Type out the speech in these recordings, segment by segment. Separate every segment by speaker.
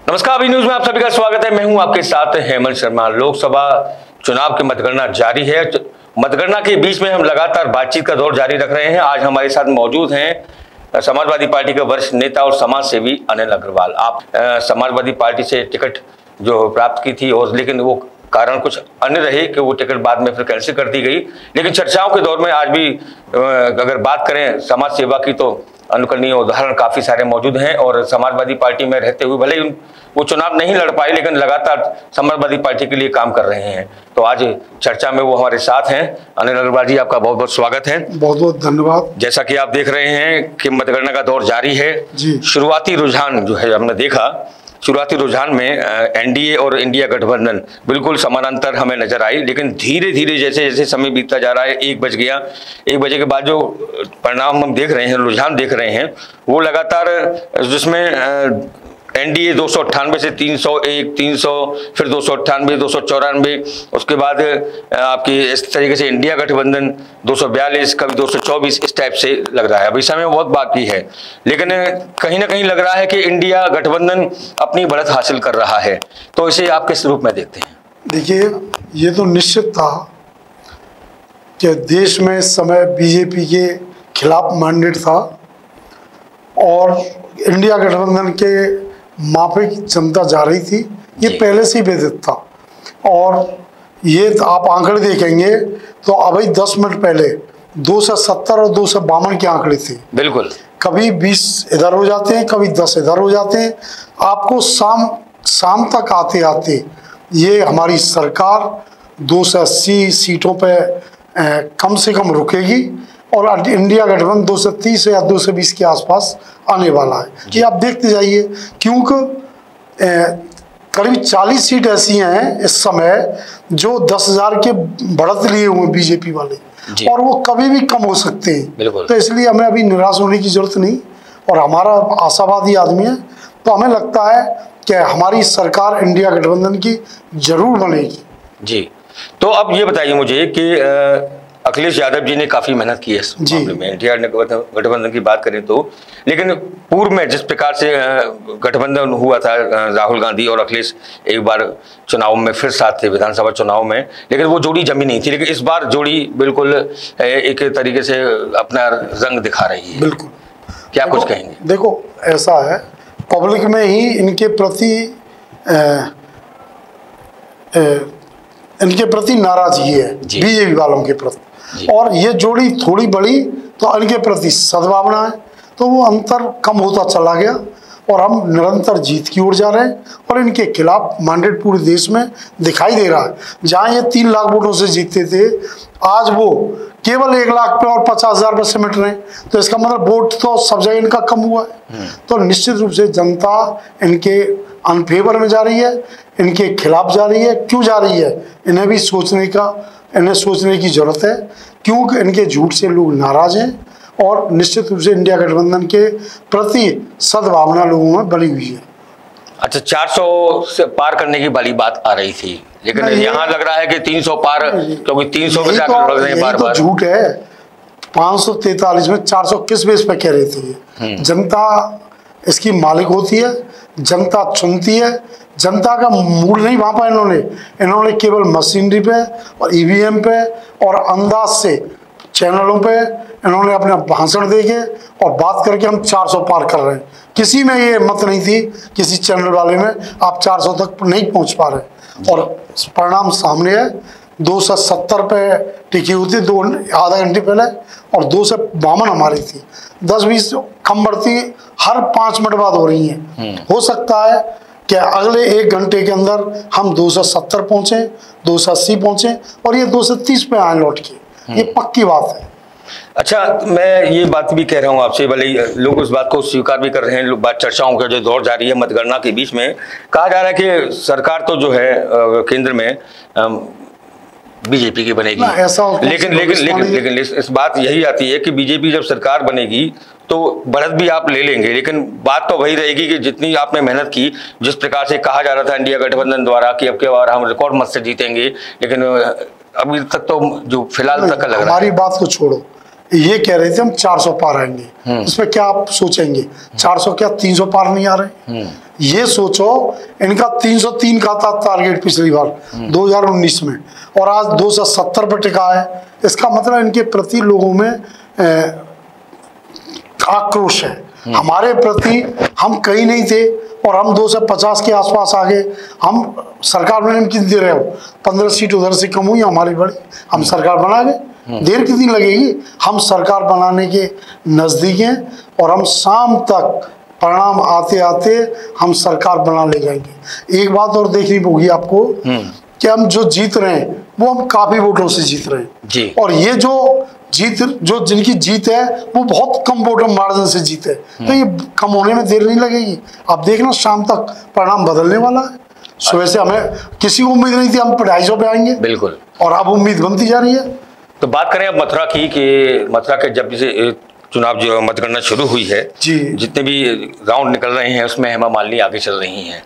Speaker 1: नमस्कार, अभी न्यूज में आप सभी का स्वागत है। मैं हूं आपके साथ हेमंत शर्मा। लोकसभा चुनाव की मतगणना जारी है। मतगणना के बीच में हम लगातार बातचीत का दौर जारी रख रहे हैं। आज हमारे साथ मौजूद हैं समाजवादी पार्टी के वरिष्ठ नेता और समाज सेवी अनिल अग्रवाल। आप समाजवादी पार्टी से टिकट जो प्राप्त की थी और लेकिन वो कारण कुछ अन्य रहे कि वो टिकट बाद में फिर कैंसिल कर दी गई। लेकिन चर्चाओं के दौर में आज भी अगर बात करें समाज सेवा की तो अनुकरणीय उदाहरण काफी सारे मौजूद हैं। और समाजवादी पार्टी में रहते हुए भले ही वो चुनाव नहीं लड़ पाए लेकिन लगातार समाजवादी पार्टी के लिए काम कर रहे हैं। तो आज चर्चा में वो हमारे साथ हैं। अनिल अग्रवाल जी, आपका बहुत बहुत स्वागत है।
Speaker 2: बहुत बहुत धन्यवाद।
Speaker 1: जैसा कि आप देख रहे हैं कि मतगणना का दौर जारी है। शुरुआती रुझान जो है हमने देखा, शुरुआती रुझान में एनडीए और इंडिया गठबंधन बिल्कुल समानांतर हमें नजर आई। लेकिन धीरे धीरे जैसे जैसे समय बीतता जा रहा है, 1 बज गया, 1 बजे के बाद जो परिणाम हम देख रहे हैं, रुझान देख रहे हैं, वो लगातार जिसमें एनडीए 298 से 301, 300, फिर 298, 294, उसके बाद आपकी इस तरीके से इंडिया गठबंधन 242, कभी 224, इस टाइप से लग रहा है। अभी समय बहुत बाकी है लेकिन कहीं ना कहीं लग रहा है कि इंडिया गठबंधन अपनी बढ़त हासिल कर रहा है। तो इसे आप किस रूप में देखते हैं?
Speaker 2: देखिए, ये तो निश्चित था कि देश में इस समय बीजेपी के खिलाफ मैंडेट था और इंडिया गठबंधन के माफिक जनता जा रही थी। ये पहले से ही विदित था। और ये आप आंकड़े देखेंगे तो अभी 10 मिनट पहले 270 और 252 के आंकड़े थे।
Speaker 1: बिल्कुल, कभी
Speaker 2: 20 इधर हो जाते हैं, कभी 10 इधर हो जाते हैं। आपको शाम तक आते आते ये हमारी सरकार 280 सीटों पे कम से कम रुकेगी और इंडिया गठबंधन 230 या 220 के आसपास आने वाला है। ये आप देखते जाइए, क्योंकि करीब 40 सीट ऐसी हैं इस समय जो 10,000 के बढ़त लिए हुए बीजेपी वाले, और वो कभी भी कम हो सकते हैं। तो इसलिए हमें अभी निराश होने की जरूरत नहीं और हमारा आशावादी आदमी है। तो हमें लगता है कि हमारी सरकार इंडिया गठबंधन की जरूर बनेगी।
Speaker 1: जी, तो अब ये बताइए मुझे कि अखिलेश यादव जी ने काफी मेहनत की है इस मामले में, इंडिया गठबंधन की बात करें तो। लेकिन पूर्व में जिस प्रकार से गठबंधन हुआ था, राहुल गांधी और अखिलेश एक बार चुनाव में फिर साथ थे, विधानसभा चुनाव में, लेकिन वो जोड़ी जमी नहीं थी। लेकिन इस बार जोड़ी बिल्कुल एक तरीके से अपना रंग दिखा रही है।
Speaker 2: बिल्कुल,
Speaker 1: क्या कुछ कहेंगे?
Speaker 2: देखो, ऐसा है, पब्लिक में ही इनके प्रति नाराजगी है, बीजेपी वालों के प्रति। और ये जोड़ी थोड़ी बड़ी तो इनके प्रति सद्भावना है, तो वो अंतर कम होता चला गया और हम निरंतर जीत की ओर जा रहे हैं। और इनके खिलाफ मैंडेट पूरे देश में दिखाई दे रहा है। जहां ये 3 लाख वोटों से जीतते थे, आज वो केवल 1 लाख पे और 50,000 पे सिमट रहे हैं। तो इसका मतलब वोट तो सब जगह इनका कम हुआ है। तो निश्चित रूप से जनता इनके अनफेवर में जा रही है, इनके खिलाफ जा रही है। क्यों जा रही है, इन्हें भी सोचने की जरूरत है, क्योंकि इनके झूठ से लोग नाराज हैं और निश्चित रूप से इंडिया गठबंधन के प्रति सद्भावना लोगों में बनी हुई है।
Speaker 1: अच्छा, 400 से पार करने की वाली बात आ रही थी, लेकिन यहाँ लग रहा है कि 300 पार, क्योंकि 300 पे जाकर लग रहे हैं बार बार।
Speaker 2: झूठ है। 543 में 400 किस बेस पे कह रही थी? जनता इसकी मालिक होती है, जनता चुनती है। जनता का मूड नहीं भांपा इन्होंने केवल मशीनरी पे और ईवीएम पे और अंदाज से चैनलों पे इन्होंने अपना भाषण देके और बात करके हम 400 पार कर रहे हैं। किसी में ये मत नहीं थी, किसी चैनल वाले में आप 400 तक नहीं पहुंच पा रहे। और परिणाम सामने है। 270 पे टिकी हुई थी आधा घंटे पहले और 252 हमारी थी। 10-20 कम बढ़ती हर 5 मिनट बाद हो रही है। हो सकता है कि अगले 1 घंटे के अंदर हम 270 पहुंचे, 280 पहुंचे और ये 230 पे आए लौट के। ये पक्की बात है।
Speaker 1: अच्छा, मैं ये बात भी कह रहा हूँ आपसे, भले लोग उस बात को स्वीकार भी कर रहे हैं। बात चर्चाओं का जो दौर जारी है मतगणना के बीच में, कहा जा रहा है कि सरकार तो जो है केंद्र में बीजेपी की बनेगी। लेकिन इस बात यही आती है कि बीजेपी जब सरकार बनेगी तो बढ़त भी आप ले लेंगे, लेकिन बात तो वही रहेगी कि जितनी आपने मेहनत की, जिस प्रकार से कहा जा रहा था इंडिया गठबंधन द्वारा कि अब के बार हम रिकॉर्ड मत से जीतेंगे, लेकिन अभी तक तो जो फिलहाल तक लग रहा है।
Speaker 2: हमारी बात को छोड़ो, ये कह रहे थे हम 400 पार आएंगे। इसमें क्या आप सोचेंगे, 400 क्या 300 पार नहीं आ रहे? ये सोचो, इनका 303 का था टारगेट पिछली बार 2019 में, और आज 270 पर टिका है। इसका मतलब इनके प्रति लोगों में आक्रोश है। हमारे प्रति हम कहीं नहीं थे और हम 250 के आसपास आ गए। हम सरकार बनाने में कितनी देर है, 15 सीट उधर से कम हुई, हमारी बड़ी, हम सरकार बना गए। देर कितनी लगेगी? हम सरकार बनाने के नजदीक हैं और हम शाम तक परिणाम आते आते हम सरकार बना ले जाएंगे। एक बात और देखनी होगी आपको कि हम जो जीत रहे हैं वो हम काफी वोटों से जीत रहे हैं
Speaker 1: जी।
Speaker 2: और ये जो जिनकी जीत है वो बहुत कम वोटर मार्जिन से जीत है। तो ये कम होने में देर नहीं लगेगी। आप देखना शाम तक परिणाम बदलने वाला है। सुबह से हमें किसी को उम्मीद नहीं थी हम 250 पे आएंगे,
Speaker 1: बिल्कुल,
Speaker 2: और अब उम्मीद बनती जा रही है।
Speaker 1: तो बात करें अब मथुरा की, कि मथुरा के जब से चुनाव जो मतगणना शुरू हुई है
Speaker 2: जी,
Speaker 1: जितने भी राउंड निकल रहे हैं उसमें हेमा मालिनी आगे चल रही हैं।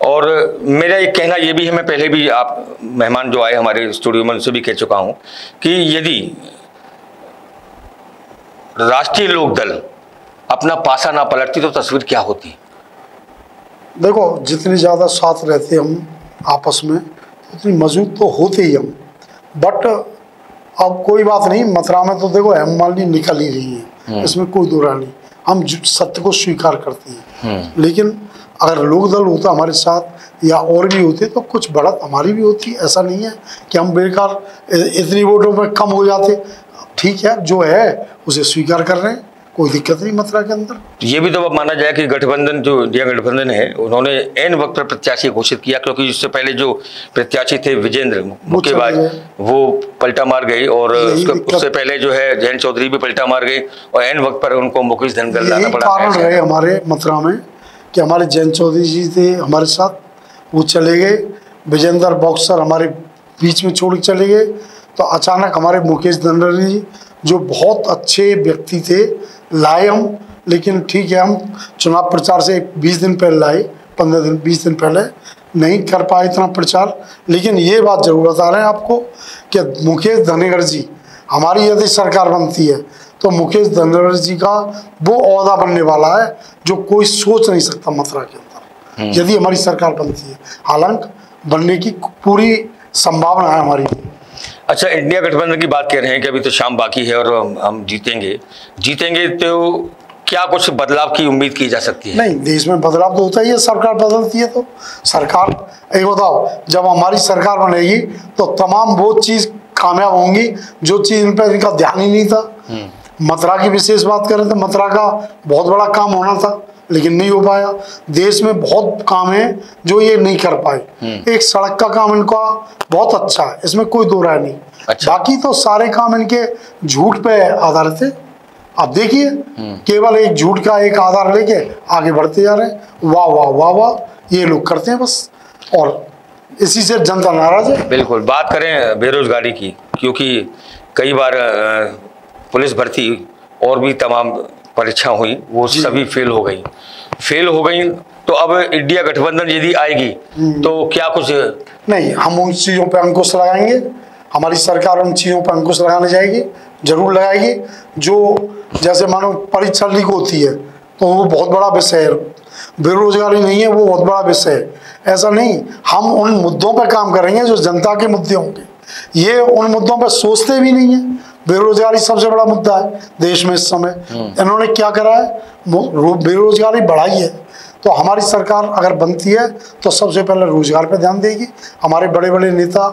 Speaker 1: और मेरा एक कहना ये भी है, मैं पहले भी आप मेहमान जो आए हमारे स्टूडियो में उनसे भी कह चुका हूँ कि यदि राष्ट्रीय लोकदल अपना पासा ना पलटती तो तस्वीर क्या होती?
Speaker 2: देखो, जितनी ज़्यादा साथ रहते हम आपस में उतनी मजबूत तो होते ही हम। बट अब कोई बात नहीं, मथुरा में तो देखो हेमा मालिनी निकल ही रही है, इसमें कोई दो राय नहीं। हम सत्य को स्वीकार करते हैं। लेकिन अगर लोकदल होता हमारे साथ या और भी होते तो कुछ बढ़त हमारी भी होती। ऐसा नहीं है कि हम बेकार इतनी वोटों में कम हो जाते। ठीक है, जो है उसे स्वीकार कर रहे हैं, कोई दिक्कत नहीं मथुरा के अंदर।
Speaker 1: ये भी तो अब माना जाए कि गठबंधन, जो इंडिया गठबंधन है, उन्होंने एन वक्त पर प्रत्याशी घोषित किया, क्योंकि इससे पहले जो प्रत्याशी थे विजेंद्र मुक्केबाज, वो पलटा मार गए, और उससे पहले जो है जयंत चौधरी भी पलटा मार गए, और एन वक्त पर उनको मुकेश धनगर लाना पड़ा।
Speaker 2: कारण रहे हमारे मथुरा में कि हमारे जयंत चौधरी जी थे हमारे साथ, वो चले गए। विजेंद्र बॉक्सर हमारे बीच में छोड़ के चले गए, तो अचानक हमारे मुकेश धनगर जी जो बहुत अच्छे व्यक्ति थे लाए हम। लेकिन ठीक है, हम चुनाव प्रचार से 20 दिन पहले लाए, 15 दिन 20 दिन पहले नहीं कर पाए इतना प्रचार। लेकिन ये बात जरूर बता रहे हैं आपको कि मुकेश धनगर जी, हमारी यदि सरकार बनती है तो मुकेश धनगर जी का वो ओहदा बनने वाला है जो कोई सोच नहीं सकता मथुरा के अंदर, यदि हमारी सरकार बनती है। हालांकि बनने की पूरी संभावना है हमारी।
Speaker 1: अच्छा, इंडिया गठबंधन की बात कह रहे हैं कि अभी तो शाम बाकी है और हम जीतेंगे तो क्या कुछ बदलाव की उम्मीद की जा सकती है?
Speaker 2: नहीं, देश में बदलाव तो होता ही है, सरकार बदलती है तो सरकार, एक बताओ, जब हमारी सरकार बनेगी तो तमाम वो चीज कामयाब होंगी जो चीज इन पर इनका ध्यान ही नहीं था। मथुरा की विशेष बात करें तो मथुरा का बहुत बड़ा काम होना था लेकिन नहीं हो पाया। देश में बहुत काम है जो ये नहीं कर पाए। एक सड़क का काम इनका बहुत अच्छा है, इसमें कोई दो राय नहीं।
Speaker 1: अच्छा।
Speaker 2: बाकी तो सारे काम इनके झूठ पे आधारित है। आप देखिए, केवल एक झूठ का एक आधार लेके आगे बढ़ते जा रहे हैं। वाह वाह वाह वाह ये लोग करते हैं बस, और इसी से जनता नाराज है।
Speaker 1: बिल्कुल। बात करें बेरोजगारी की, क्योंकि कई बार पुलिस भर्ती और भी तमाम परीक्षा हुई, वो सभी फेल हो गई। तो अब इंडिया गठबंधन यदि आएगी तो क्या कुछ
Speaker 2: नहीं, हम उन चीज़ों पे अंकुश लगाएंगे। हमारी सरकार उन चीज़ों पर अंकुश लगाने जाएगी, जरूर लगाएगी। जो जैसे मानो परीक्षा लीक होती है तो वो बहुत बड़ा विषय है, बेरोजगारी नहीं है वो बहुत बड़ा विषय है। ऐसा नहीं, हम उन मुद्दों पर काम करेंगे जो जनता के मुद्दे होंगे। ये उन मुद्दों पर सोचते भी नहीं है। बेरोजगारी सबसे बड़ा मुद्दा है देश में इस समय। इन्होंने क्या करा है, बेरोजगारी बढ़ाई है। तो हमारी सरकार अगर बनती है तो सबसे पहले रोजगार पर ध्यान देगी। हमारे बड़े बड़े नेता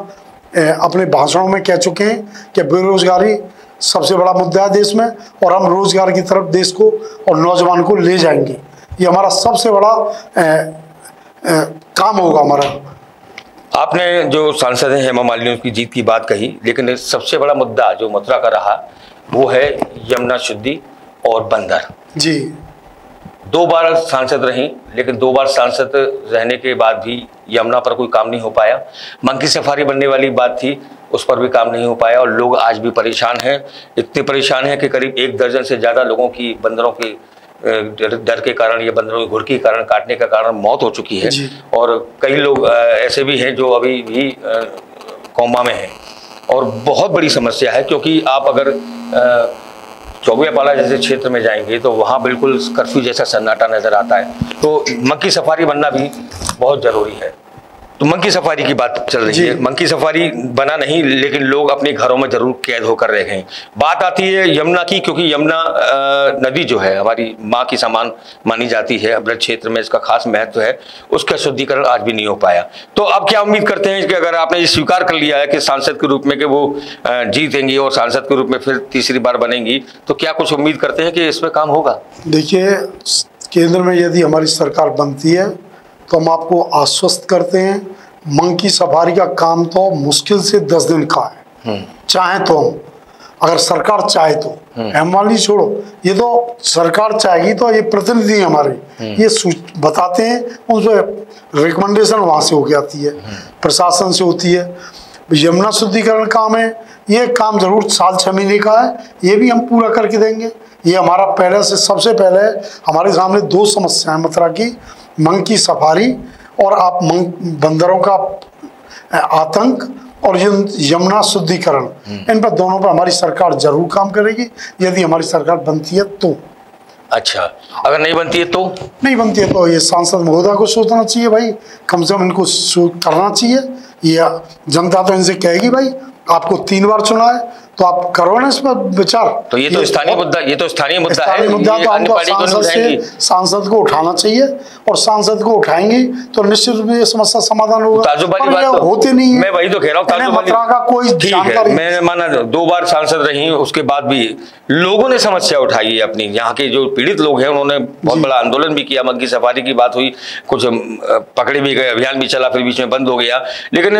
Speaker 2: अपने भाषणों में कह चुके हैं कि बेरोजगारी सबसे बड़ा मुद्दा है देश में, और हम रोजगार की तरफ देश को और नौजवान को ले जाएंगे। ये हमारा सबसे बड़ा काम होगा हमारा।
Speaker 1: आपने जो सांसद हैं हेमा मालिनी की जीत की बात कही, लेकिन सबसे बड़ा मुद्दा जो मथुरा का रहा वो है यमुना शुद्धि और बंदर।
Speaker 2: जी,
Speaker 1: 2 बार सांसद रहीं, लेकिन 2 बार सांसद रहने के बाद भी यमुना पर कोई काम नहीं हो पाया। मंकी सफारी बनने वाली बात थी, उस पर भी काम नहीं हो पाया, और लोग आज भी परेशान हैं। इतने परेशान हैं कि करीब 1 दर्जन से ज़्यादा लोगों की बंदरों के डर के कारण या बंदरों की घुड़की के कारण, काटने का कारण मौत हो चुकी है। और कई लोग ऐसे भी हैं जो अभी भी कोमा में हैं, और बहुत बड़ी समस्या है। क्योंकि आप अगर चौबियापाला जैसे क्षेत्र में जाएंगे तो वहाँ बिल्कुल कर्फ्यू जैसा सन्नाटा नजर आता है। तो मंकी सफारी बनना भी बहुत जरूरी है। तो मंकी सफारी की बात चल रही है, मंकी सफारी बना नहीं, लेकिन लोग अपने घरों में जरूर कैद होकर रह गए। बात आती है यमुना की, क्योंकि यमुना नदी जो है हमारी माँ की समान मानी जाती है, ब्रज क्षेत्र में इसका खास महत्व है, उसका शुद्धिकरण आज भी नहीं हो पाया। तो अब क्या उम्मीद करते हैं कि अगर आपने ये स्वीकार कर लिया है कि सांसद के रूप में कि वो जीतेंगी और सांसद के रूप में फिर तीसरी बार बनेंगी, तो क्या कुछ उम्मीद करते हैं कि इसमें काम होगा?
Speaker 2: देखिए, केंद्र में यदि हमारी सरकार बनती है तो हम आपको आश्वस्त करते हैं, मंकी सफारी का काम तो मुश्किल से 10 दिन का है। चाहे तो हम, अगर सरकार चाहे तो, हम वाली छोड़ो, ये तो सरकार चाहेगी तो ये प्रतिनिधि हमारे ये बताते हैं, उस रिकमेंडेशन वहां से होके आती है, प्रशासन से होती है। यमुना शुद्धिकरण काम है, ये काम जरूर साल 6 महीने का है, ये भी हम पूरा करके देंगे। ये हमारा पहले से, सबसे पहले हमारे सामने 2 समस्याएं मथुरा की, मंकी सफारी और आप बंदरों का आतंक और यमुना शुद्धिकरण, इन पर दोनों पर हमारी सरकार जरूर काम करेगी यदि हमारी सरकार बनती है तो।
Speaker 1: अच्छा, अगर नहीं बनती है तो?
Speaker 2: नहीं बनती है तो ये सांसद महोदय को सोचना चाहिए भाई, कम से कम इनको करना चाहिए। ये जनता तो इनसे कहेगी भाई आपको 3 बार चुना है तो आप करो ना इस पर विचार।
Speaker 1: तो ये तो स्थानीय मुद्दा, ये तो स्थानीय मुद्दा है,
Speaker 2: मुद्दा तो हमको सांसद को उठाना चाहिए, और सांसद को उठाएंगे तो निश्चित रूप से समस्या समाधान होगा।
Speaker 1: ताजुब वाली बात तो
Speaker 2: होती नहीं है,
Speaker 1: मैं वही तो कह रहा हूँ, ताजुब वाली
Speaker 2: का कोई जानकारी।
Speaker 1: मैंने माना 2 बार सांसद रही, उसके बाद भी लोगों ने समस्या उठाई है अपनी। यहाँ के जो पीड़ित लोग हैं उन्होंने बहुत बड़ा आंदोलन भी किया, मंकी सफारी की बात हुई, कुछ पकड़े भी गए, अभियान भी चला, फिर बीच में बंद हो गया। लेकिन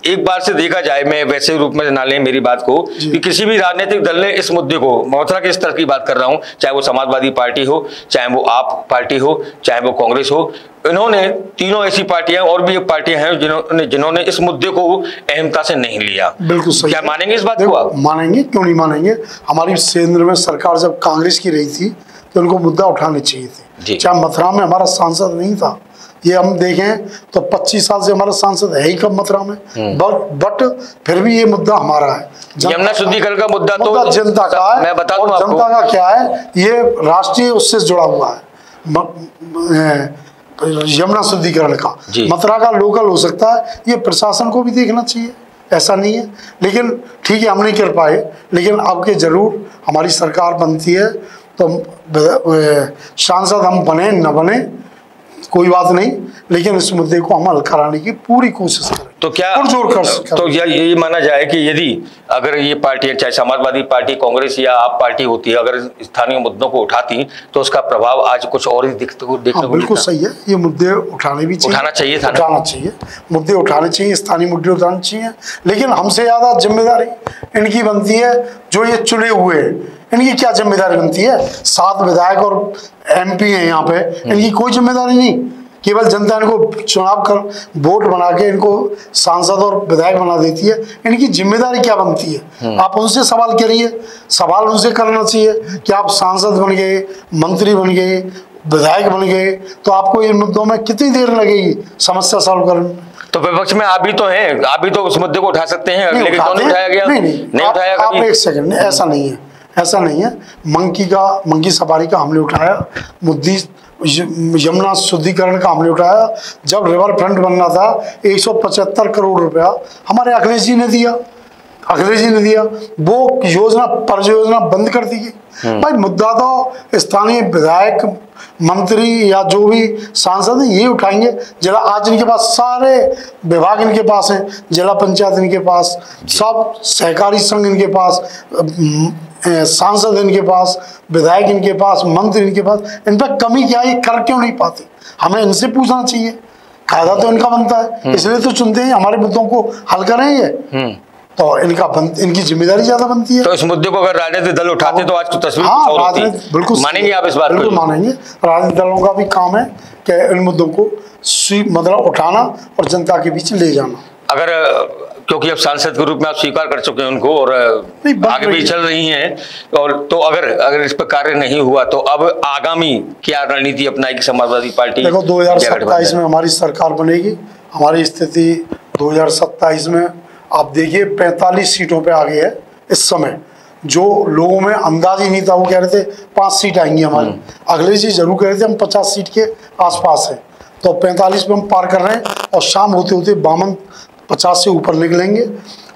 Speaker 1: एक बार से देखा जाए, मैं वैसे रूप में ना लें मेरी बात को, कि किसी भी राजनीतिक दल ने इस मुद्दे को, मथुरा के स्तर की बात कर रहा हूं, चाहे वो समाजवादी पार्टी हो, चाहे वो आप पार्टी हो, चाहे वो कांग्रेस हो, इन्होंने तीनों ऐसी पार्टियां और भी एक पार्टियां हैं जिन्होंने इस मुद्दे को अहमता से नहीं लिया।
Speaker 2: बिल्कुल सही।
Speaker 1: क्या मानेंगे इस बात को आप?
Speaker 2: मानेंगे, क्यों नहीं मानेंगे। हमारी केंद्र में सरकार जब कांग्रेस की रही थी तो उनको मुद्दा उठाने चाहिए थे। चाहे मथुरा में हमारा सांसद नहीं था, ये हम देखें तो 25 साल से हमारा सांसद है ही कब मथुरा में, बट फिर भी ये मुद्दा हमारा है।
Speaker 1: यमुना शुद्धिकरण का मुद्दा तो
Speaker 2: जनता का है।
Speaker 1: मैं बता दूं
Speaker 2: आपको, जनता का क्या है, ये राष्ट्रीय उससे जुड़ा हुआ है, यमुना शुद्धिकरण का। मथुरा का लोकल हो सकता है, ये प्रशासन को भी देखना चाहिए, ऐसा नहीं है। लेकिन ठीक है, हम नहीं कर पाए, लेकिन अब के जरूर हमारी सरकार बनती है तो सांसद हम बने न बने कोई बात नहीं, लेकिन इस मुद्दे को हम हल कराने की पूरी कोशिश करें।
Speaker 1: तो क्या तो ये माना जाए कि यदि अगर ये पार्टियां, चाहे समाजवादी पार्टी, कांग्रेस या आप पार्टी होती है, अगर स्थानीय मुद्दों को उठाती तो उसका प्रभाव आज कुछ और ही देखने को
Speaker 2: बिल्कुल सही है। ये मुद्दे उठाने भी चाहिए,
Speaker 1: उठाना चाहिए,
Speaker 2: मुद्दे उठाने चाहिए, स्थानीय मुद्दे उठाने चाहिए। लेकिन हमसे ज्यादा जिम्मेदारी इनकी बनती है, जो ये चुने हुए हैं, इनकी क्या जिम्मेदारी बनती है? 7 विधायक और MP हैं यहाँ पे, इनकी कोई जिम्मेदारी नहीं। केवल जनता इनको चुनाव कर वोट बना के इनको सांसद और विधायक बना देती है। इनकी जिम्मेदारी क्या बनती है? आप उनसे सवाल करिए, सवाल उनसे करना चाहिए कि आप सांसद बन गए, मंत्री बन गए, विधायक बन गए, तो आपको इन मुद्दों में कितनी देर लगेगी समस्या सॉल्व करने में?
Speaker 1: तो विपक्ष में आप भी तो हैं, आप भी तो उस मुद्दे को उठा सकते हैं, लेकिन क्यों नहीं उठाया गया?
Speaker 2: नहीं उठाया। आप एक सेकंड, ऐसा नहीं है, ऐसा नहीं है। मंकी सफारी का हमने उठाया, मुद्दी यमुना शुद्धिकरण का हमने उठाया। जब रिवर फ्रंट बनना था 175 करोड़ रुपया हमारे अखिलेश जी ने दिया, वो योजना परियोजना बंद कर दी गई। भाई मुद्दा तो स्थानीय विधायक, मंत्री या जो भी सांसद है ये उठाएंगे। जिला आज इनके पास सारे विभाग इनके पास हैं, जिला पंचायत इनके पास, सब सहकारी संघ इनके पास, सांसद इनके पास, विधायक इनके पास, मंत्री इनके पास। इन पर कमी क्या है, ये कर क्यों नहीं पाते? हमें इनसे पूछना चाहिए। कायदा तो इनका बनता है, इसलिए तो चुनते हैं हमारे मुद्दों को हल करें। ये तो इनकी जिम्मेदारी ज्यादा बनती है।
Speaker 1: तो इस मुद्दे को अगर राजनीतिक दल उठाते तो आज की तस्वीर
Speaker 2: बिल्कुल
Speaker 1: मानेंगे आप इस बात को?
Speaker 2: बिल्कुल मानेंगे। राजनीतिक दलों का भी काम है कि इन मुद्दों को मतलब उठाना और जनता के बीच ले जाना।
Speaker 1: अगर क्योंकि अब सांसद के रूप में आप स्वीकार कर चुके हैं उनको और आगे भी चल रही हैं, और तो अगर इस पर कार्य नहीं हुआ तो अब आगामी क्या रणनीति अपनाएगी समाजवादी पार्टी?
Speaker 2: देखो 2027 में हमारी सरकार बनेगी। हमारी स्थिति 2027 में आप देखिए 45 सीटों पे आ गई है इस समय। जो लोगों में अंदाज ही नहीं था। वो कह रहे थे 5 सीट आएंगी हमारी, अगले जी जरूर कह रहे थे हम 50 सीट के आसपास है, तो 45 पे हम पार कर रहे हैं और शाम होते होते 52-50 से ऊपर निकलेंगे।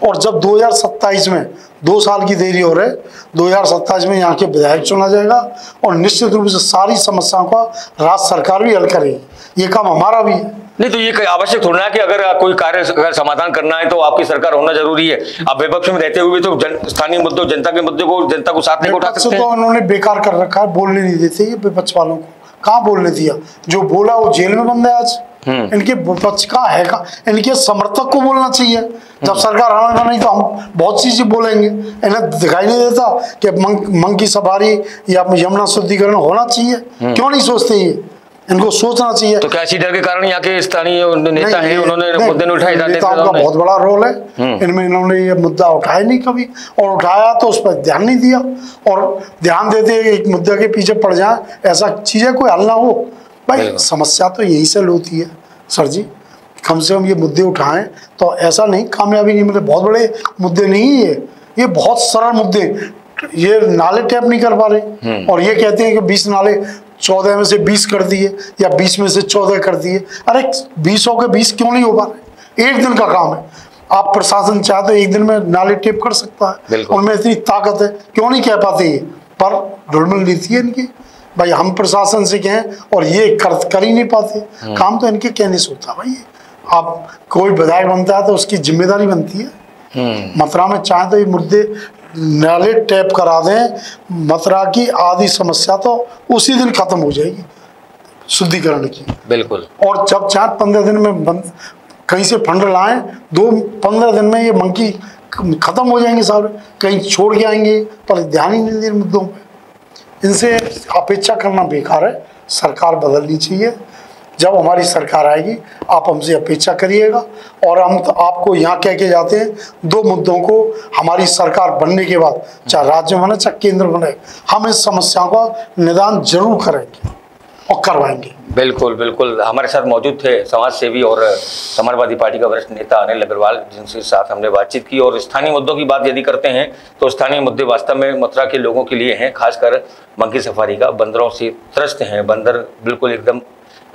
Speaker 2: और जब 2027 में 2 साल की देरी हो रही है, 2027 में यहाँ के विधायक चुना जाएगा और निश्चित रूप से सारी समस्याओं का राज्य सरकार भी हल करेगी, ये काम हमारा भी है।
Speaker 1: नहीं तो ये आवश्यक थोड़ा है कि अगर कोई कार्य अगर समाधान करना है तो आपकी सरकार होना जरूरी है। आप विपक्ष में रहते हुए तो स्थानीय मुद्दों, जनता के मुद्दे को, जनता को साथ नहीं उठा सकते।
Speaker 2: तो उन्होंने बेकार कर रखा है, बोलने नहीं देते ये विपक्ष वालों को, कहाँ बोलने दिया? जो बोला वो जेल में बंद है आज। इनके विपक्ष का है का, इनके समर्थक को बोलना चाहिए। जब सरकार हमारा नहीं तो हम बहुत चीजें बोलेंगे। इन्हें दिखाई नहीं देता कि मंग की सफारी या यमुना शुद्धिकरण होना चाहिए? क्यों नहीं सोचते ये? इनको सोचना चाहिए।
Speaker 1: तो क्या इसी डर के कारण यहाँ के स्थानीय नेता हैं, उन्होंने मुद्दे उठाए?
Speaker 2: नेताओं का बहुत बड़ा रोल है इनमें, इन्होंने ये मुद्दा उठाया नहीं कभी, और उठाया तो उस पर ध्यान नहीं दिया। और ध्यान देते एक मुद्दे के पीछे पड़ जाए, ऐसा चीजें कोई हल ना हो। भाई समस्या तो यही से होती है सर जी, कम से कम ये मुद्दे उठाएं तो ऐसा नहीं कामयाबी नहीं मिले। बहुत बड़े मुद्दे नहीं है ये बहुत सरल मुद्दे। ये नाले टैप नहीं कर पा रहे और ये कहते हैं कि 20 नाले 14 में से 20 कर दिए या 20 में से 14 कर दिए। अरे 20 के 20 क्यों नहीं हो पा रहे? एक दिन का काम है। आप प्रशासन चाहे तो एक दिन में नाले टेप कर सकता है, उनमें इतनी ताकत है, क्यों नहीं कह पाते ये? पर ढुलमुल नीति है इनकी। भाई हम प्रशासन से कहें और ये कर ही नहीं पाते काम, तो इनके कहने से होता है। भाई आप कोई विधायक बनता है तो उसकी जिम्मेदारी बनती है। मथुरा में चाहे तो ये मुद्दे नाले टैप करा दें, मथुरा की आधी समस्या तो उसी दिन खत्म हो जाएगी शुद्धिकरण की।
Speaker 1: बिल्कुल।
Speaker 2: और जब चाहे 15 दिन में कहीं से फंड लाएं, 15 दिन में ये मंकी खत्म हो जाएंगे साहब, कहीं छोड़ के आएंगे, पर ध्यान ही नहीं दे मुद्दों पे। इनसे अपेक्षा करना बेकार है, सरकार बदलनी चाहिए। जब हमारी सरकार आएगी आप हमसे अपेक्षा करिएगा, और हम तो आपको यहाँ कह के जाते हैं 2 मुद्दों को हमारी सरकार बनने के बाद, चाहे राज्य बने चाहे केंद्र बने, हम इस समस्या का निदान जरूर करेंगे और करवाएंगे।
Speaker 1: बिल्कुल बिल्कुल। हमारे साथ मौजूद थे समाज सेवी और समाजवादी पार्टी का वरिष्ठ नेता अनिल अग्रवाल, जिनके साथ हमने बातचीत की। और स्थानीय मुद्दों की बात यदि करते हैं तो स्थानीय मुद्दे वास्तव में मथुरा के लोगों के लिए हैं, खासकर मंकी सफारी का। बंदरों से त्रस्त हैं, बंदर बिल्कुल एकदम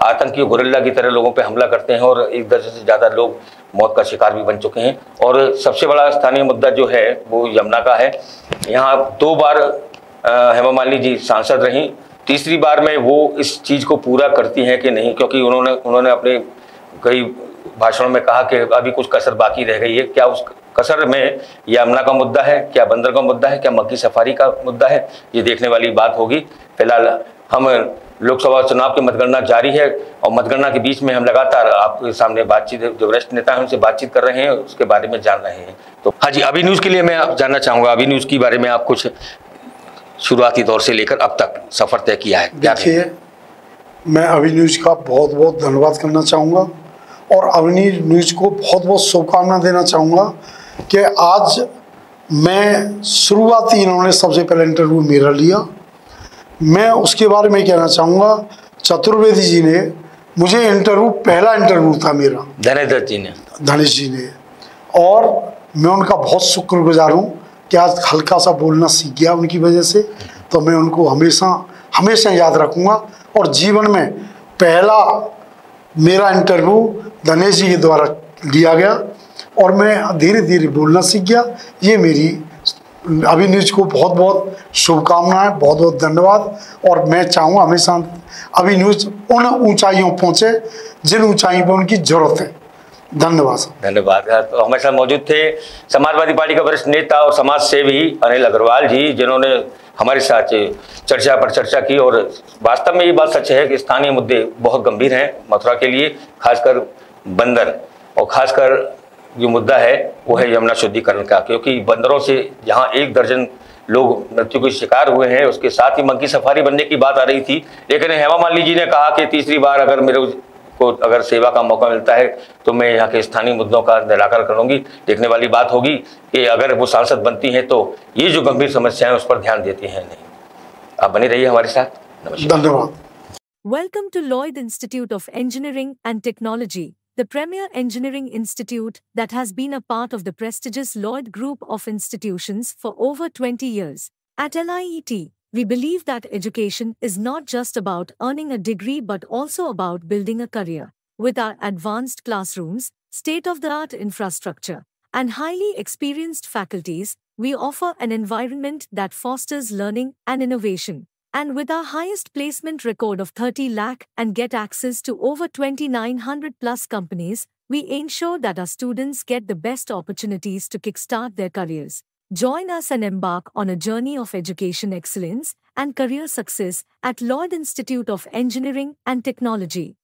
Speaker 1: आतंकी गोरिल्ला की तरह लोगों पे हमला करते हैं और 1 दर्जन से ज़्यादा लोग मौत का शिकार भी बन चुके हैं। और सबसे बड़ा स्थानीय मुद्दा जो है वो यमुना का है। यहाँ 2 बार हेमा मालिनी जी सांसद रहीं, तीसरी बार में वो इस चीज़ को पूरा करती हैं कि नहीं, क्योंकि उन्होंने अपने कई भाषणों में कहा कि अभी कुछ कसर बाकी रह गई है। क्या उस कसर में यमुना का मुद्दा है, क्या बंदर का मुद्दा है, क्या मंकी सफारी का मुद्दा है, ये देखने वाली बात होगी। फिलहाल हम लोकसभा चुनाव की मतगणना जारी है और मतगणना के बीच में हम लगातार आपके सामने बातचीत, जो वरिष्ठ नेता हैं उनसे बातचीत कर रहे हैं, उसके बारे में जान रहे हैं। तो हाँ जी, अभी न्यूज़ के लिए मैं आप जानना चाहूँगा, अभी न्यूज़ के बारे में आप कुछ शुरुआती दौर से लेकर अब तक सफर तय किया है?
Speaker 2: देखिए, मैं अभी न्यूज़ का बहुत बहुत धन्यवाद करना चाहूँगा और अभी न्यूज़ को बहुत बहुत शुभकामना देना चाहूँगा कि आज मैं शुरुआती, इन्होंने सबसे पहले इंटरव्यू मेरा लिया। मैं उसके बारे में कहना चाहूँगा, चतुर्वेदी जी ने मुझे पहला इंटरव्यू था मेरा, धनेश जी ने, और मैं उनका बहुत शुक्रगुजार हूँ कि आज हल्का सा बोलना सीख गया उनकी वजह से। तो मैं उनको हमेशा हमेशा याद रखूँगा। और जीवन में पहला मेरा इंटरव्यू धनेश जी के द्वारा लिया गया और मैं धीरे धीरे बोलना सीख गया। ये मेरी अभी न्यूज़ को बहुत बहुत शुभकामनाएं, बहुत बहुत धन्यवाद। और मैं चाहूँगा हमेशा अभी न्यूज़ उन ऊंचाइयों पहुँचे जिन ऊंचाइयों पर उनकी ज़रूरत है। धन्यवाद।
Speaker 1: धन्यवाद। तो हमारे साथ मौजूद थे समाजवादी पार्टी का वरिष्ठ नेता और समाज सेवी अनिल अग्रवाल जी, जिन्होंने हमारे साथ चर्चा पर चर्चा की। और वास्तव में ये बात सच है कि स्थानीय मुद्दे बहुत गंभीर हैं मथुरा के लिए, खासकर बंदर, और खासकर जो मुद्दा है वो है यमुना शुद्धिकरण का, क्योंकि बंदरों से जहाँ 1 दर्जन लोग मृत्यु के शिकार हुए हैं, उसके साथ ही मंकी सफारी बनने की बात आ रही थी। लेकिन हेमा मालिनी जी ने कहा कि तीसरी बार अगर मेरे को अगर सेवा का मौका मिलता है तो मैं यहाँ के स्थानीय मुद्दों का निराकरण करूंगी। देखने वाली बात होगी कि अगर वो सांसद बनती हैं तो ये जो गंभीर समस्याएं उस पर ध्यान देती हैं नहीं। आप बने रहिए हमारे साथ।
Speaker 2: धन्यवाद।
Speaker 3: Welcome to Lloyd Institute of Engineering and Technology, the premier engineering institute that has been a part of the prestigious Lloyd Group of institutions for over 20 years. At LIET, we believe that education is not just about earning a degree but also about building a career. With our advanced classrooms, state-of-the-art infrastructure, and highly experienced faculties, we offer an environment that fosters learning and innovation. And with our highest placement record of 30 lakh and get access to over 2,900 plus companies, we ensure that our students get the best opportunities to kickstart their careers. Join us and embark on a journey of education excellence and career success at Lloyd Institute of Engineering and Technology.